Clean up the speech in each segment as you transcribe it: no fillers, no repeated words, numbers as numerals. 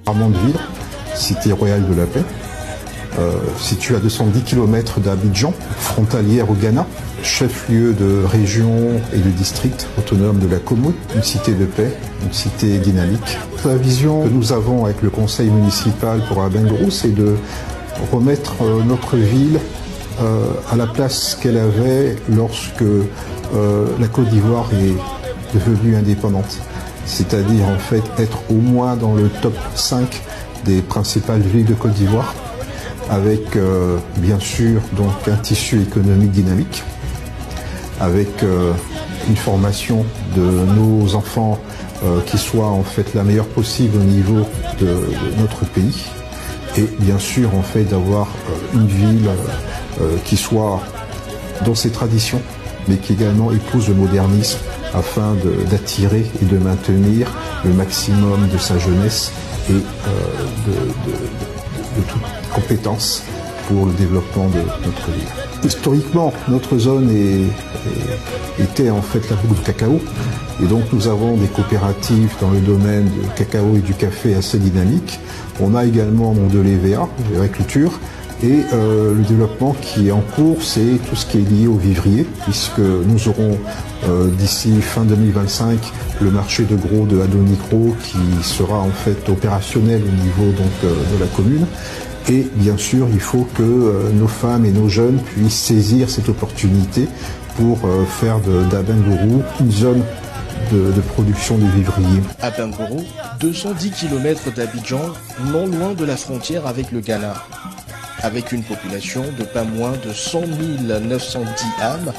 Armandville, cité royale de la paix, située à 210 km d'Abidjan, frontalière au Ghana, chef-lieu de région et de district autonome de la Comore, une cité de paix, une cité dynamique. La vision que nous avons avec le conseil municipal pour Abengourou, c'est de remettre notre ville à la place qu'elle avait lorsque la Côte d'Ivoire est devenue indépendante. C'est-à-dire en fait être au moins dans le top 5 des principales villes de Côte d'Ivoire, avec bien sûr donc un tissu économique dynamique, avec une formation de nos enfants qui soit en fait la meilleure possible au niveau de notre pays, et bien sûr en fait d'avoir une ville qui soit dans ses traditions, mais qui également épouse le modernisme, afin d'attirer et de maintenir le maximum de sa jeunesse et de toute compétence pour le développement de notre ville. Historiquement, notre zone était en fait la boucle du cacao, et donc nous avons des coopératives dans le domaine du cacao et du café assez dynamiques. On a également de l'EVA, l'agriculture, et le développement qui est en cours, c'est tout ce qui est lié au vivrier, puisque nous aurons d'ici fin 2025 le marché de gros de Adonicro qui sera en fait opérationnel au niveau donc, de la commune. Et bien sûr, il faut que nos femmes et nos jeunes puissent saisir cette opportunité pour faire d'Abengourou une zone de production de vivriers. Abengourou, 210 km d'Abidjan, non loin de la frontière avec le Ghana. Avec une population de pas moins de 100 910 âmes,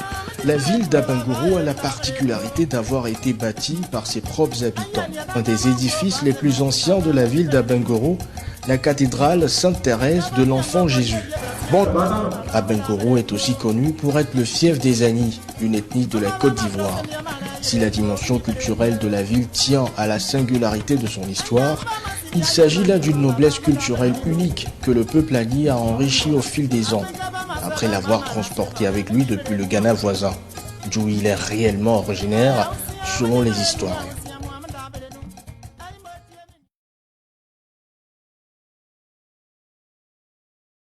la ville d'Abengourou a la particularité d'avoir été bâtie par ses propres habitants. Un des édifices les plus anciens de la ville d'Abengourou, la cathédrale Sainte-Thérèse de l'Enfant Jésus. Abengourou est aussi connu pour être le fief des Ani, une ethnie de la Côte d'Ivoire. Si la dimension culturelle de la ville tient à la singularité de son histoire, il s'agit là d'une noblesse culturelle unique que le peuple Ani a enrichi au fil des ans, après l'avoir transporté avec lui depuis le Ghana voisin, d'où il est réellement originaire selon les historiens.